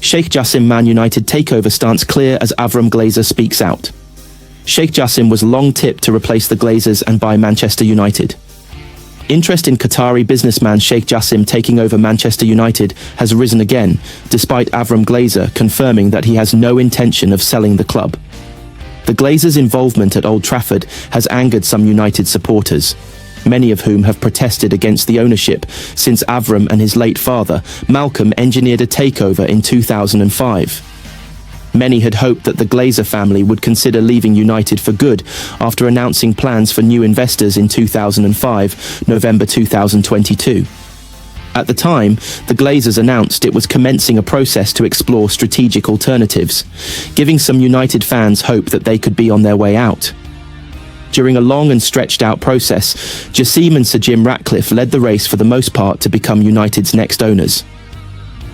Sheikh Jassim Man United takeover stance clear as Avram Glazer speaks out. Sheikh Jassim was long tipped to replace the Glazers and buy Manchester United. Interest in Qatari businessman Sheikh Jassim taking over Manchester United has risen again, despite Avram Glazer confirming that he has no intention of selling the club. The Glazers' involvement at Old Trafford has angered some United supporters, many of whom have protested against the ownership since Avram and his late father, Malcolm, engineered a takeover in 2005. Many had hoped that the Glazer family would consider leaving United for good after announcing plans for new investors in 2005, November 2022. At the time, the Glazers announced it was commencing a process to explore strategic alternatives, giving some United fans hope that they could be on their way out. During a long and stretched-out process, Jassim and Sir Jim Ratcliffe led the race for the most part to become United's next owners.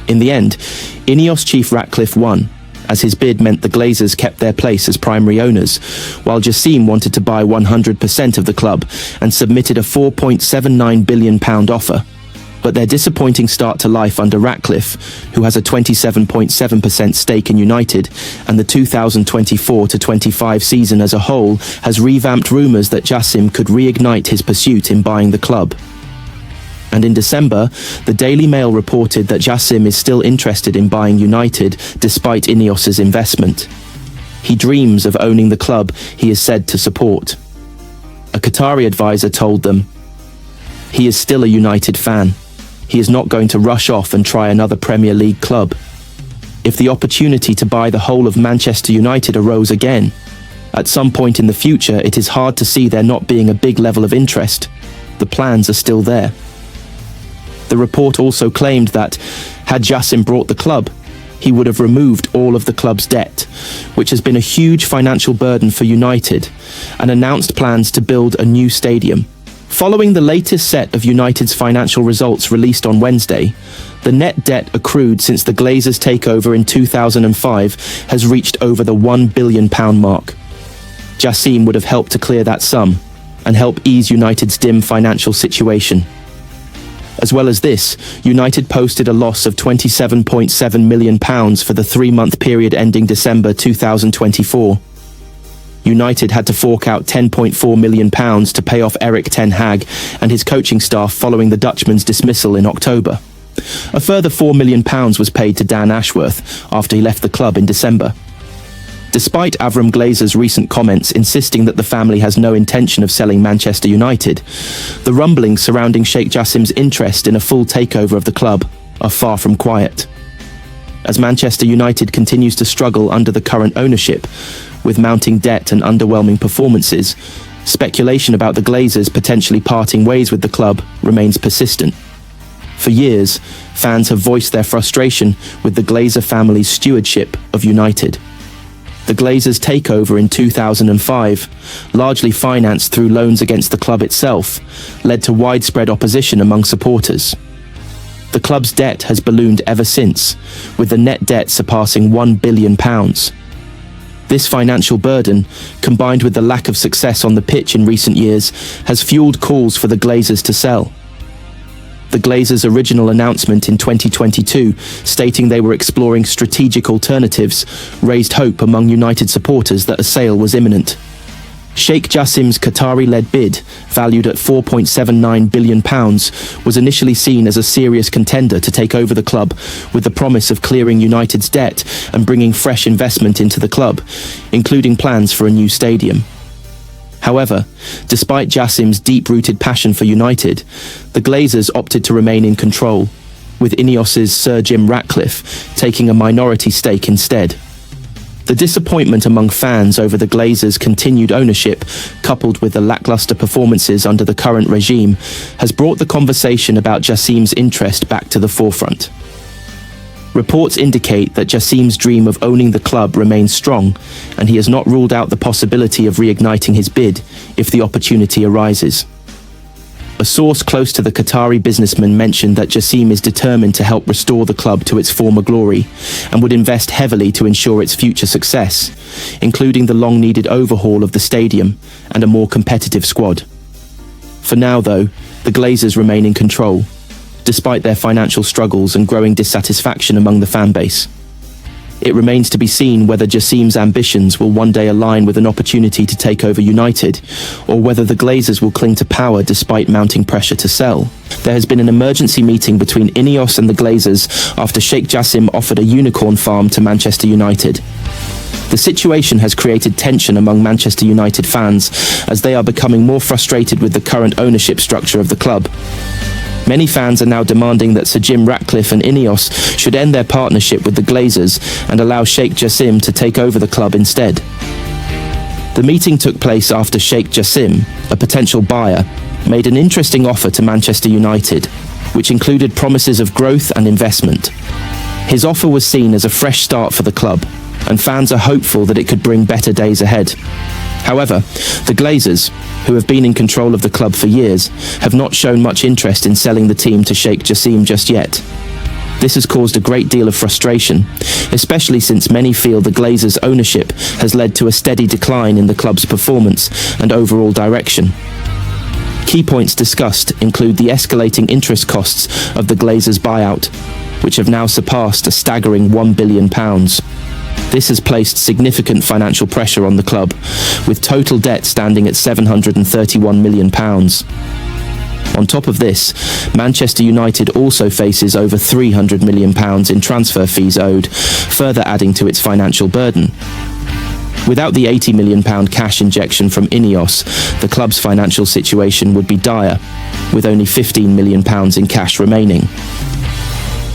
In the end, Ineos chief Ratcliffe won, as his bid meant the Glazers kept their place as primary owners, while Jassim wanted to buy 100% of the club and submitted a £4.79 billion offer. But their disappointing start to life under Ratcliffe, who has a 27.7% stake in United, and the 2024-25 season as a whole has revamped rumours that Jassim could reignite his pursuit in buying the club. And in December, the Daily Mail reported that Jassim is still interested in buying United despite Ineos's investment. He dreams of owning the club he is said to support. A Qatari advisor told them, "He is still a United fan. He is not going to rush off and try another Premier League club. If the opportunity to buy the whole of Manchester United arose again, at some point in the future it is hard to see there not being a big level of interest. The plans are still there." The report also claimed that, had Jassim bought the club, he would have removed all of the club's debt, which has been a huge financial burden for United, and announced plans to build a new stadium. Following the latest set of United's financial results released on Wednesday, the net debt accrued since the Glazers' takeover in 2005 has reached over the £1 billion mark. Jassim would have helped to clear that sum and help ease United's dim financial situation. As well as this, United posted a loss of £27.7 million for the 3-month period ending December 2024. United had to fork out £10.4 million to pay off Erik Ten Hag and his coaching staff following the Dutchman's dismissal in October. A further £4 million was paid to Dan Ashworth after he left the club in December. Despite Avram Glazer's recent comments insisting that the family has no intention of selling Manchester United, the rumblings surrounding Sheikh Jassim's interest in a full takeover of the club are far from quiet. As Manchester United continues to struggle under the current ownership, with mounting debt and underwhelming performances, speculation about the Glazers potentially parting ways with the club remains persistent. For years, fans have voiced their frustration with the Glazer family's stewardship of United. The Glazers' takeover in 2005, largely financed through loans against the club itself, led to widespread opposition among supporters. The club's debt has ballooned ever since, with the net debt surpassing £1 billion. This financial burden, combined with the lack of success on the pitch in recent years, has fueled calls for the Glazers to sell. The Glazers' original announcement in 2022, stating they were exploring strategic alternatives, raised hope among United supporters that a sale was imminent. Sheikh Jassim's Qatari-led bid, valued at £4.79 billion, was initially seen as a serious contender to take over the club, with the promise of clearing United's debt and bringing fresh investment into the club, including plans for a new stadium. However, despite Jassim's deep-rooted passion for United, the Glazers opted to remain in control, with Ineos's Sir Jim Ratcliffe taking a minority stake instead. The disappointment among fans over the Glazers' continued ownership, coupled with the lackluster performances under the current regime, has brought the conversation about Jassim's interest back to the forefront. Reports indicate that Jassim's dream of owning the club remains strong, and he has not ruled out the possibility of reigniting his bid if the opportunity arises. A source close to the Qatari businessman mentioned that Jassim is determined to help restore the club to its former glory and would invest heavily to ensure its future success, including the long-needed overhaul of the stadium and a more competitive squad. For now, though, the Glazers remain in control, despite their financial struggles and growing dissatisfaction among the fan base. It remains to be seen whether Jassim's ambitions will one day align with an opportunity to take over United, or whether the Glazers will cling to power despite mounting pressure to sell. There has been an emergency meeting between Ineos and the Glazers after Sheikh Jassim offered a unicorn farm to Manchester United. The situation has created tension among Manchester United fans as they are becoming more frustrated with the current ownership structure of the club. Many fans are now demanding that Sir Jim Ratcliffe and Ineos should end their partnership with the Glazers and allow Sheikh Jassim to take over the club instead. The meeting took place after Sheikh Jassim, a potential buyer, made an interesting offer to Manchester United, which included promises of growth and investment. His offer was seen as a fresh start for the club, and fans are hopeful that it could bring better days ahead. However, the Glazers, who have been in control of the club for years, have not shown much interest in selling the team to Sheikh Jassim just yet. This has caused a great deal of frustration, especially since many feel the Glazers' ownership has led to a steady decline in the club's performance and overall direction. Key points discussed include the escalating interest costs of the Glazers' buyout, which have now surpassed a staggering £1 billion. This has placed significant financial pressure on the club, with total debt standing at £731 million. On top of this, Manchester United also faces over £300 million in transfer fees owed, further adding to its financial burden. Without the £80 million cash injection from Ineos, the club's financial situation would be dire, with only £15 million in cash remaining.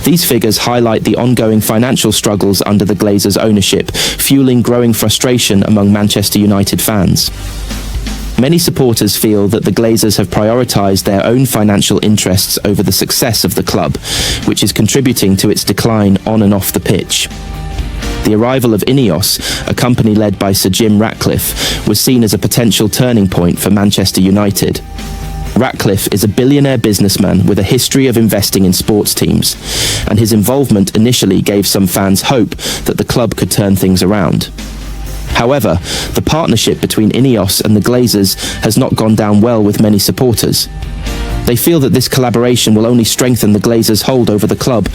These figures highlight the ongoing financial struggles under the Glazers' ownership, fueling growing frustration among Manchester United fans. Many supporters feel that the Glazers have prioritised their own financial interests over the success of the club, which is contributing to its decline on and off the pitch. The arrival of Ineos, a company led by Sir Jim Ratcliffe, was seen as a potential turning point for Manchester United. Ratcliffe is a billionaire businessman with a history of investing in sports teams, and his involvement initially gave some fans hope that the club could turn things around. However, the partnership between Ineos and the Glazers has not gone down well with many supporters. They feel that this collaboration will only strengthen the Glazers' hold over the club,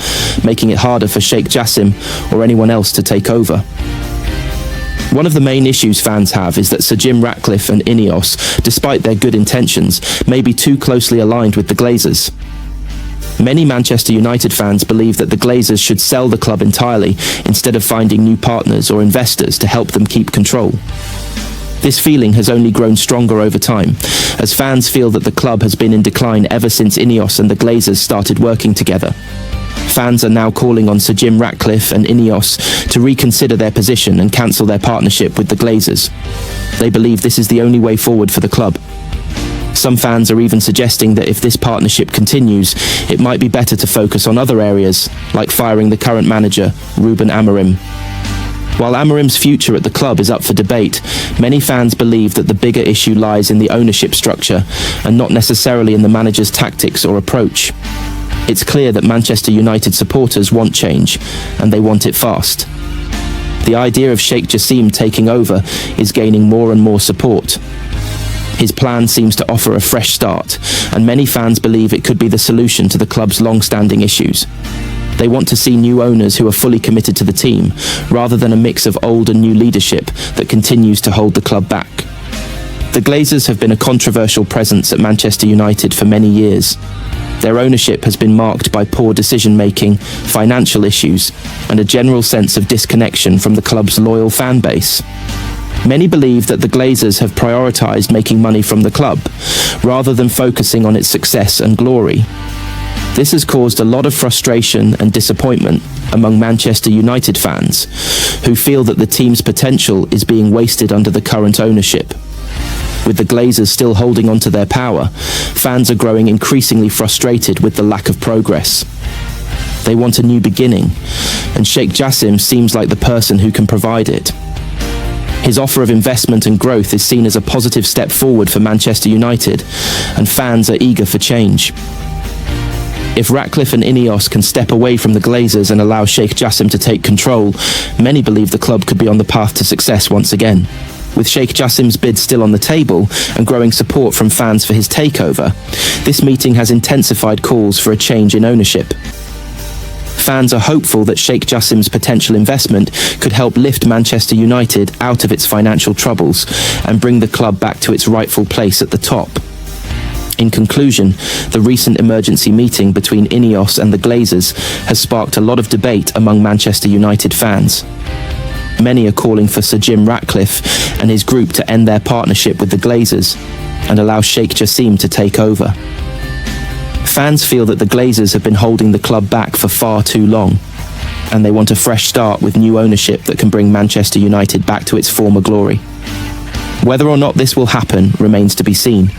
making it harder for Sheikh Jassim or anyone else to take over. One of the main issues fans have is that Sir Jim Ratcliffe and Ineos, despite their good intentions, may be too closely aligned with the Glazers. Many Manchester United fans believe that the Glazers should sell the club entirely instead of finding new partners or investors to help them keep control. This feeling has only grown stronger over time, as fans feel that the club has been in decline ever since Ineos and the Glazers started working together. Fans are now calling on Sir Jim Ratcliffe and Ineos to reconsider their position and cancel their partnership with the Glazers. They believe this is the only way forward for the club. Some fans are even suggesting that if this partnership continues, it might be better to focus on other areas, like firing the current manager, Ruben Amorim. While Amorim's future at the club is up for debate, many fans believe that the bigger issue lies in the ownership structure and not necessarily in the manager's tactics or approach. It's clear that Manchester United supporters want change, and they want it fast. The idea of Sheikh Jassim taking over is gaining more and more support. His plan seems to offer a fresh start, and many fans believe it could be the solution to the club's long-standing issues. They want to see new owners who are fully committed to the team, rather than a mix of old and new leadership that continues to hold the club back. The Glazers have been a controversial presence at Manchester United for many years. Their ownership has been marked by poor decision-making, financial issues, and a general sense of disconnection from the club's loyal fan base. Many believe that the Glazers have prioritised making money from the club, rather than focusing on its success and glory. This has caused a lot of frustration and disappointment among Manchester United fans, who feel that the team's potential is being wasted under the current ownership. With the Glazers still holding on to their power, fans are growing increasingly frustrated with the lack of progress. They want a new beginning, and Sheikh Jassim seems like the person who can provide it. His offer of investment and growth is seen as a positive step forward for Manchester United, and fans are eager for change. If Ratcliffe and Ineos can step away from the Glazers and allow Sheikh Jassim to take control, many believe the club could be on the path to success once again. With Sheikh Jassim's bid still on the table and growing support from fans for his takeover, this meeting has intensified calls for a change in ownership. Fans are hopeful that Sheikh Jassim's potential investment could help lift Manchester United out of its financial troubles and bring the club back to its rightful place at the top. In conclusion, the recent emergency meeting between Ineos and the Glazers has sparked a lot of debate among Manchester United fans. Many are calling for Sir Jim Ratcliffe and his group to end their partnership with the Glazers and allow Sheikh Jassim to take over. Fans feel that the Glazers have been holding the club back for far too long, and they want a fresh start with new ownership that can bring Manchester United back to its former glory. Whether or not this will happen remains to be seen,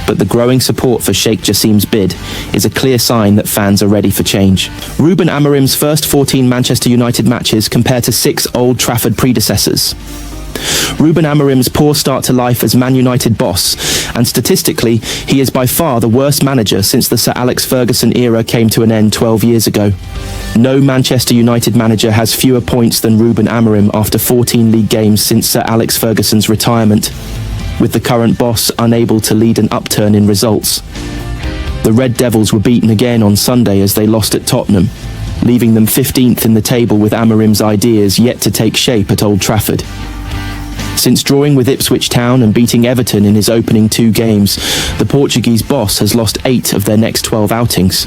but the growing support for Sheikh Jassim's bid is a clear sign that fans are ready for change. Ruben Amorim's first 14 Manchester United matches compare to 6 Old Trafford predecessors. Ruben Amorim's poor start to life as Man United boss, and statistically, he is by far the worst manager since the Sir Alex Ferguson era came to an end 12 years ago. No Manchester United manager has fewer points than Ruben Amorim after 14 league games since Sir Alex Ferguson's retirement, with the current boss unable to lead an upturn in results. The Red Devils were beaten again on Sunday as they lost at Tottenham, leaving them 15th in the table with Amorim's ideas yet to take shape at Old Trafford. Since drawing with Ipswich Town and beating Everton in his opening 2 games, the Portuguese boss has lost 8 of their next 12 outings.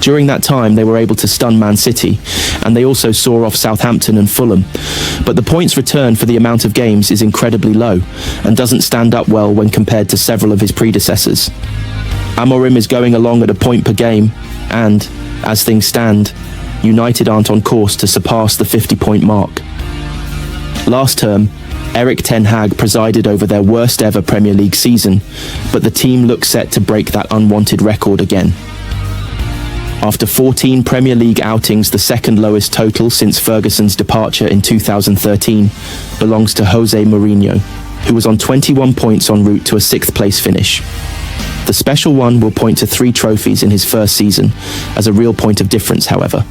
During that time, they were able to stun Man City, and they also saw off Southampton and Fulham. But the points return for the amount of games is incredibly low, and doesn't stand up well when compared to several of his predecessors. Amorim is going along at a point per game, and, as things stand, United aren't on course to surpass the 50-point mark. Last term, Erik Ten Hag presided over their worst ever Premier League season, but the team looks set to break that unwanted record again. After 14 Premier League outings, the second lowest total since Ferguson's departure in 2013 belongs to Jose Mourinho, who was on 21 points en route to a 6th place finish. The special one will point to 3 trophies in his first season, as a real point of difference, however.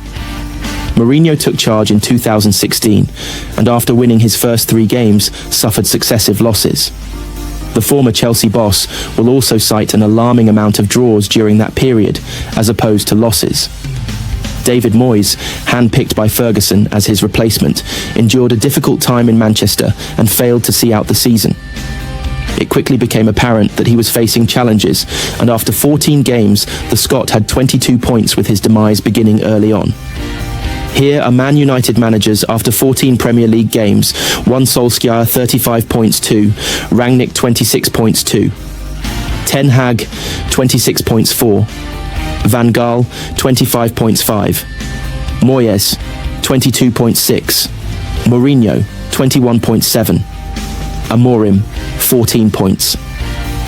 Mourinho took charge in 2016, and after winning his first 3 games, suffered successive losses. The former Chelsea boss will also cite an alarming amount of draws during that period, as opposed to losses. David Moyes, handpicked by Ferguson as his replacement, endured a difficult time in Manchester and failed to see out the season. It quickly became apparent that he was facing challenges, and after 14 games, the Scot had 22 points with his demise beginning early on. Here are Man United managers after 14 Premier League games: 1 Solskjaer 35 points 2, Rangnick 26 points 2, Ten Hag 26 points 4, Van Gaal 25 points 5, Moyes 22.6, Mourinho 21.7, Amorim 14 points.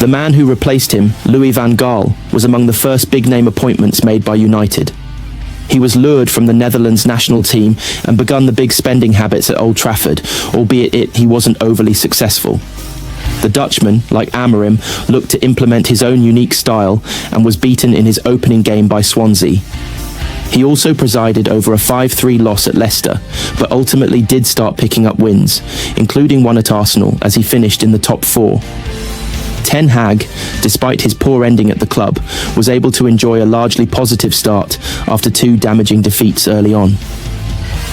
The man who replaced him, Louis van Gaal, was among the first big-name appointments made by United. He was lured from the Netherlands national team and begun the big spending habits at Old Trafford, albeit he wasn't overly successful. The Dutchman, like Amorim, looked to implement his own unique style and was beaten in his opening game by Swansea. He also presided over a 5-3 loss at Leicester, but ultimately did start picking up wins, including one at Arsenal as he finished in the top 4. Ten Hag, despite his poor ending at the club, was able to enjoy a largely positive start after 2 damaging defeats early on.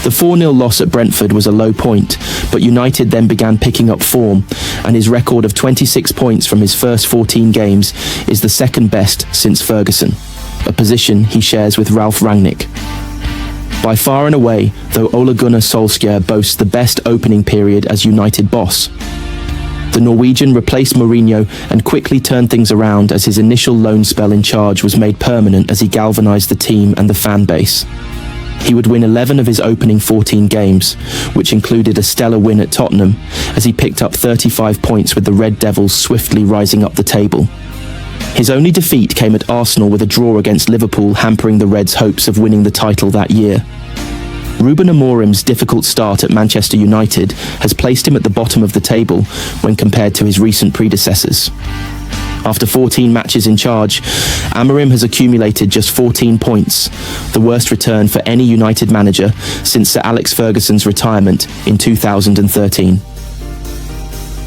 The 4-0 loss at Brentford was a low point, but United then began picking up form, and his record of 26 points from his first 14 games is the second best since Ferguson, a position he shares with Ralf Rangnick. By far and away, though, Ole Gunnar Solskjaer boasts the best opening period as United boss. The Norwegian replaced Mourinho and quickly turned things around as his initial loan spell in charge was made permanent as he galvanised the team and the fan base. He would win 11 of his opening 14 games, which included a stellar win at Tottenham, as he picked up 35 points with the Red Devils swiftly rising up the table. His only defeat came at Arsenal with a draw against Liverpool, hampering the Reds' hopes of winning the title that year. Ruben Amorim's difficult start at Manchester United has placed him at the bottom of the table when compared to his recent predecessors. After 14 matches in charge, Amorim has accumulated just 14 points, the worst return for any United manager since Sir Alex Ferguson's retirement in 2013.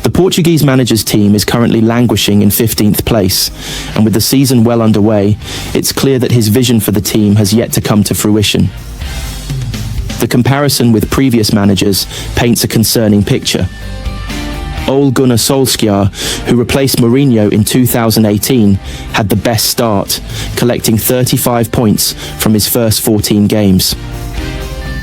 The Portuguese manager's team is currently languishing in 15th place, and with the season well underway, it's clear that his vision for the team has yet to come to fruition. The comparison with previous managers paints a concerning picture. Ole Gunnar Solskjaer, who replaced Mourinho in 2018, had the best start, collecting 35 points from his first 14 games.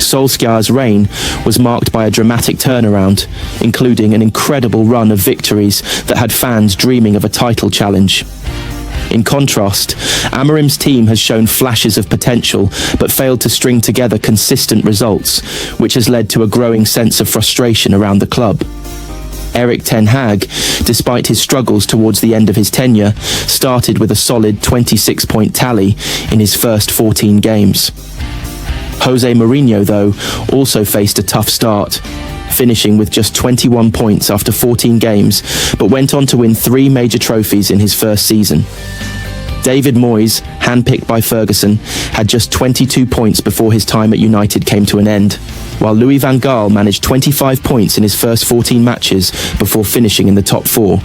Solskjaer's reign was marked by a dramatic turnaround, including an incredible run of victories that had fans dreaming of a title challenge. In contrast, Amorim's team has shown flashes of potential but failed to string together consistent results, which has led to a growing sense of frustration around the club. Erik Ten Hag, despite his struggles towards the end of his tenure, started with a solid 26-point tally in his first 14 games. Jose Mourinho, though, also faced a tough start, finishing with just 21 points after 14 games, but went on to win 3 major trophies in his first season. David Moyes, handpicked by Ferguson, had just 22 points before his time at United came to an end, while Louis van Gaal managed 25 points in his first 14 matches before finishing in the top 4.